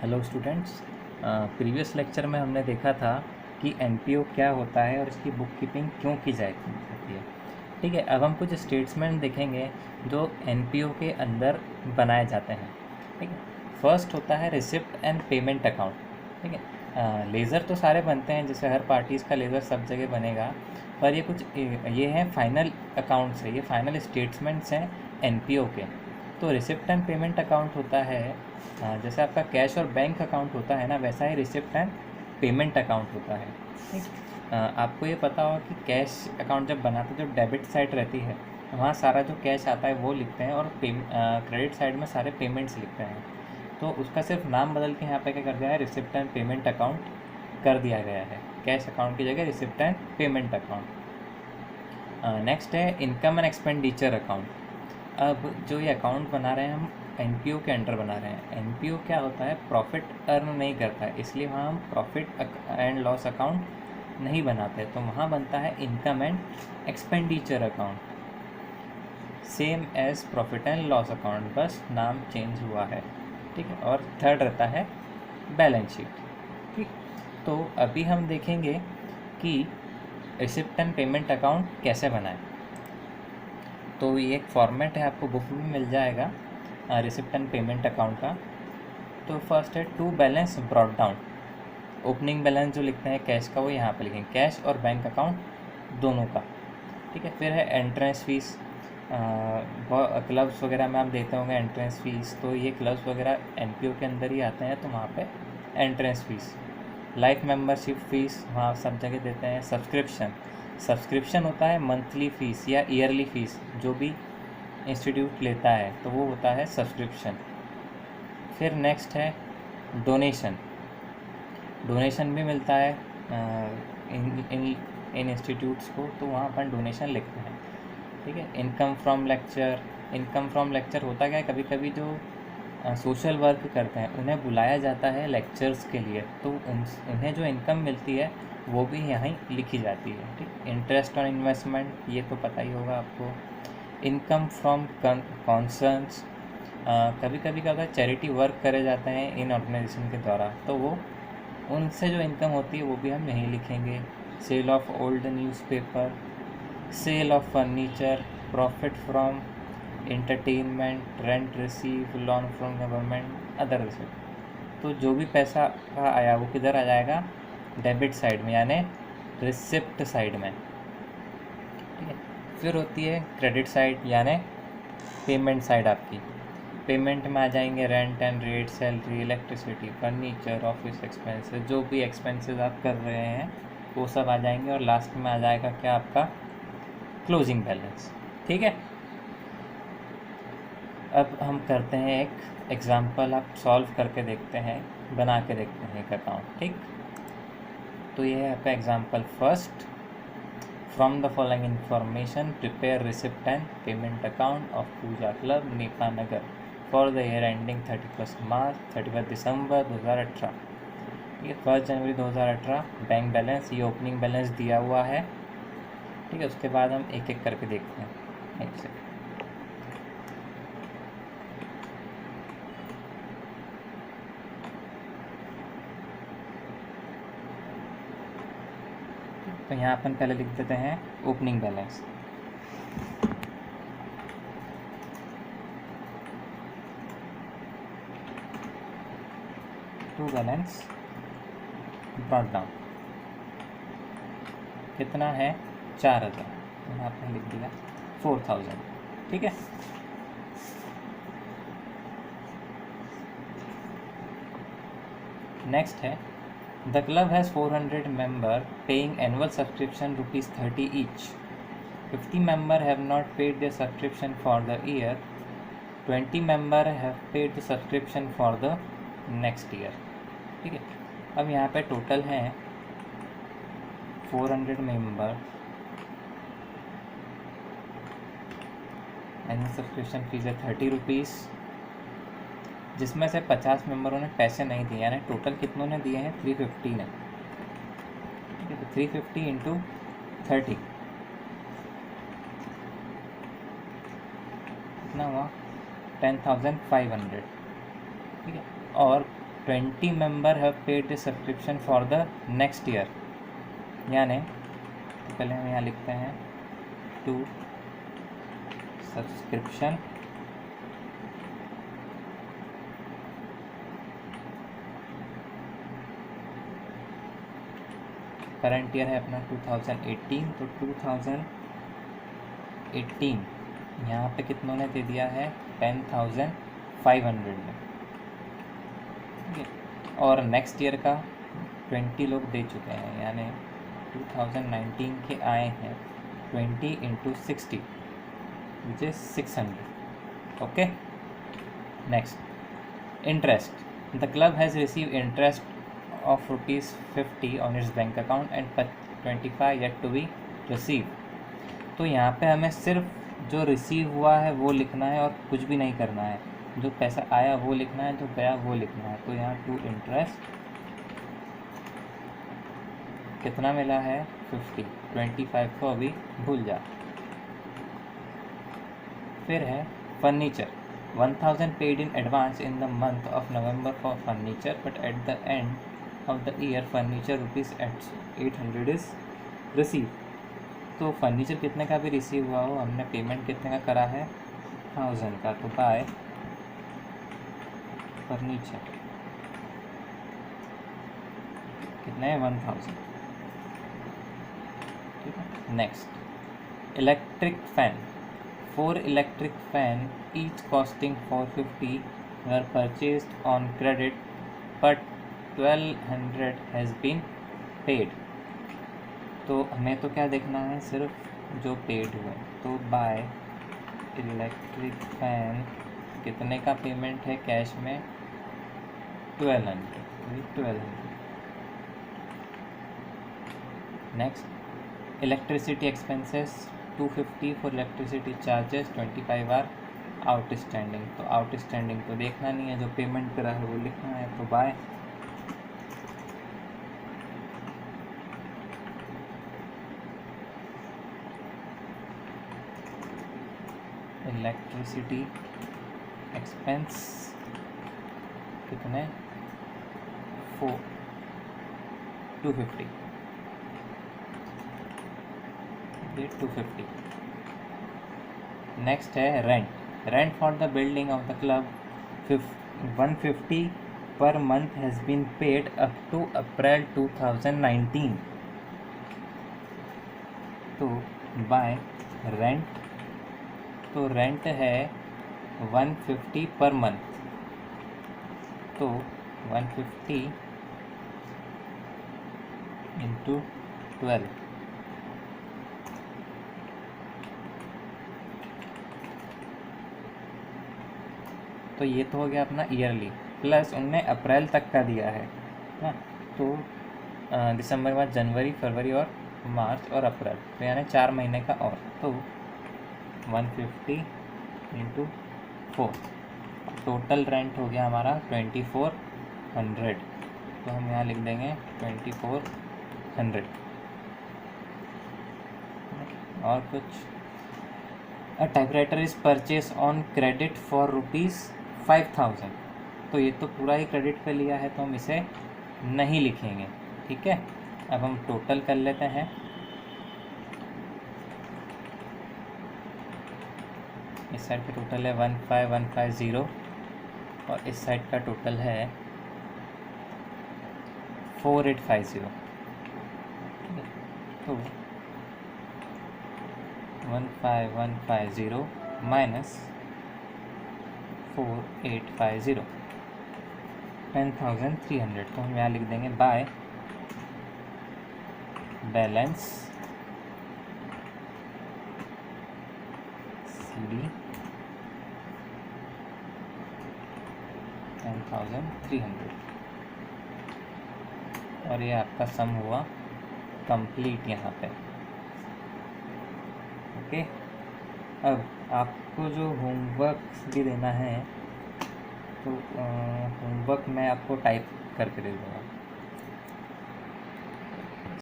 Hello students. Previous lecture में हमने देखा था कि एनपीओ क्या होता है और इसकी बुक कीपिंग क्यों की जाती है। ठीक है, अब हम कुछ स्टेटमेंट देखेंगे जो एनपीओ के अंदर बनाए जाते हैं। ठीक है, फर्स्ट होता है रिसिप्ट एंड पेमेंट अकाउंट। ठीक है, लेज़र तो सारे बनते हैं, जैसे हर पार्टीज़ का लेज़र सब जगह बनेगा, पर ये हैं फाइनल अकाउंट्स है, ये फाइनल स्टेटमेंट्स हैं एनपीओ के। तो रिसिप्ट एंड पेमेंट अकाउंट होता है, जैसे आपका कैश और बैंक अकाउंट होता है ना, वैसा ही रिसिप्ट एंड पेमेंट अकाउंट होता है। ठीक, आपको ये पता होगा कि कैश अकाउंट जब बनाते हैं, जो डेबिट साइड रहती है वहाँ सारा जो कैश आता है वो लिखते हैं, और क्रेडिट साइड में सारे पेमेंट्स लिखते हैं। तो उसका सिर्फ नाम बदल के यहाँ पे क्या कर दिया है, रिसिप्ट एंड पेमेंट अकाउंट कर दिया गया है। कैश अकाउंट की जगह receipt and payment account. Next है इनकम एंड एक्सपेंडिचर अकाउंट। अब जो ये अकाउंट बना रहे हैं हम एनपीओ के अंडर बना रहे हैं। एनपीओ क्या होता है, प्रॉफिट अर्न नहीं करता है, इसलिए वहाँ हम प्रॉफिट एंड लॉस अकाउंट नहीं बनाते, तो वहाँ बनता है income and expenditure account, same as profit and loss account, बस नाम चेंज हुआ है। ठीक है, और थर्ड रहता है बैलेंस शीट। ठीक, तो अभी हम देखेंगे कि रिसिप्ट एंड पेमेंट अकाउंट कैसे बनाएं। तो ये एक फॉर्मेट है, आपको बुक में मिल जाएगा रिसिप्ट एंड पेमेंट अकाउंट का। तो फर्स्ट है to balance brought down. Opening balance जो लिखते हैं कैश का, वो यहाँ पे लिखेंगे, कैश और बैंक अकाउंट दोनों का। ठीक है, फिर है एंट्रेंस फीस। क्लब्स वगैरह में आप देते होंगे एंट्रेंस फीस, तो ये क्लब्स वगैरह एनपीओ के अंदर ही आते हैं, तो वहाँ पे entrance fees. Life membership fees वहाँ सब जगह देते हैं। सब्सक्रिप्शन, सब्सक्रिप्शन होता है मंथली फ़ीस या ईयरली फ़ीस, जो भी इंस्टीट्यूट लेता है तो वो होता है सब्सक्रिप्शन। फिर नेक्स्ट है डोनेशन। डोनेशन भी मिलता है इन इंस्टीट्यूट्स को, तो वहाँ अपन डोनेशन लिखते हैं। ठीक है, income from lecture. Income from lecture होता क्या है, कभी कभी जो सोशल वर्क करते हैं उन्हें बुलाया जाता है लेक्चर्स के लिए, तो उन्हें जो इनकम मिलती है वो भी यहीं लिखी जाती है। ठीक, इंटरेस्ट ऑन इन्वेस्टमेंट, ये तो पता ही होगा आपको। इनकम फ्रॉम कॉन्सर्न्स, कभी कभी क्या होता है, चैरिटी वर्क करे जाते हैं इन ऑर्गेनाइजेशन के द्वारा, तो वो उनसे जो इनकम होती है वो भी हम यहीं लिखेंगे। Sale of old newspaper, sale of furniture, profit from entertainment, rent receive, loan from government, other receipt. तो जो भी पैसा का आया वो किधर आ जाएगा, डेबिट साइड में, यानी रिसिप्ट साइड में। ठीक है, फिर होती है क्रेडिट साइड, यानी पेमेंट साइड आपकी। पेमेंट में आ जाएंगे rent and rate, salary, electricity, furniture, office expenses, जो भी एक्सपेंसेस आप कर रहे हैं वो सब आ जाएंगे, और लास्ट में आ जाएगा क्या, आपका क्लोजिंग बैलेंस। ठीक है, अब हम करते हैं एक एग्ज़ाम्पल, आप सॉल्व करके देखते हैं, बना के देखते हैं एक अकाउंट। ठीक, तो ये है आपका example first. From the following information prepare receipt and payment account of Puja club Nepa Nagar for the year ending 31 December 2018। ये 1 जनवरी 2018। बैंक बैलेंस, ये ओपनिंग बैलेंस दिया हुआ है। ठीक है, उसके बाद हम एक एक करके देखते हैं। एक सेकंड, तो यहाँ अपन पहले लिख देते हैं opening balance. To balance brought down कितना है, 4000, यहाँ पे लिख दिया 4000। ठीक है, नेक्स्ट है the club has 400 member paying annual subscription ₹30 each. 50 member have not paid their subscription for the year. 20 member have paid the subscription for the next year. ठीक है, अब यहाँ पे टोटल हैं 400 मेंबर, एनुअल सब्सक्रिप्शन फीस है ₹30, जिसमें से 50 मेंबरों ने पैसे नहीं दिए, यानी टोटल कितनों ने दिए हैं, 350 ने। ठीक है, तो 350 इंटू 30 कितना हुआ, 10,500। ठीक है, और 20 member have paid the subscription for the next year, यानी तो पहले हम यहाँ लिखते हैं टू सब्सक्रिप्शन करंट ईयर है अपना 2018, तो 2018 यहाँ पे कितनों ने दे दिया है 10,500 में, ठीक है। और नेक्स्ट ईयर का 20 लोग दे चुके हैं, यानी 2019 के आए हैं 20 × 60 which is 600, okay. Next, interest, the club has receive interest of ₹50 on its bank account and 25 yet to be received। तो यहाँ पे हमें सिर्फ जो रिसीव हुआ है वो लिखना है और कुछ भी नहीं करना है, जो पैसा आया वो लिखना है, जो गया वो लिखना है। तो यहाँ टू इंटरेस्ट कितना मिला है 50, 25 को अभी भूल जा। फिर है furniture, 1000 paid in advance in the month of November for furniture but at the end of the year furniture ₹800 is receive. तो फर्नीचर कितने का भी रिसीव हुआ हो, हमने पेमेंट कितने का करा है 1000 का, तो बाय फर्नीचर कितने हैं 1000, ठीक है। Next, electric fan, 4 electric fan each costing 450 were purchased on credit but 1200 has been paid. तो हमें तो क्या देखना है, सिर्फ जो पेड हुए। तो बाय इलेक्ट्रिक फैन कितने का पेमेंट है कैश में 1200। Next, electricity expenses 250 for electricity charges, 25 are outstanding. तो आउटस्टैंडिंग तो देखना नहीं है, जो पेमेंट करा है वो लिखना है। तो बाय इलेक्ट्रिसिटी एक्सपेंस कितने 250, ये 250। नेक्स्ट है rent, rent for the building of the club 150 पर month has been paid up to April 2019। तो बाय रेंट, तो रेंट है 150 पर मंथ, तो 150 × 12, तो ये तो हो गया अपना ईयरली, प्लस उनने अप्रैल तक का दिया है ना। तो दिसंबर बाद जनवरी, फरवरी और मार्च और अप्रैल, तो यानी 4 महीने का और। तो 150 × 4, टोटल रेंट हो गया हमारा 2400। तो हम यहाँ लिख देंगे 2400। और कुछ, a typewriter is purchase on credit for ₹5000। तो ये तो पूरा ही क्रेडिट पे लिया है, तो हम इसे नहीं लिखेंगे, ठीक है। अब हम टोटल कर लेते हैं। इस साइड का टोटल है 15150 और इस साइड का टोटल है 4850, ठीक है। तो 15150 माइनस 4850, 10,300। तो हम यहाँ लिख देंगे बाय बैलेंस CD 10,300। और ये आपका सम हुआ कंप्लीट यहाँ पे, ओके। अब आपको जो होमवर्क भी देना है, तो होमवर्क मैं आपको टाइप करके दे दूँगा।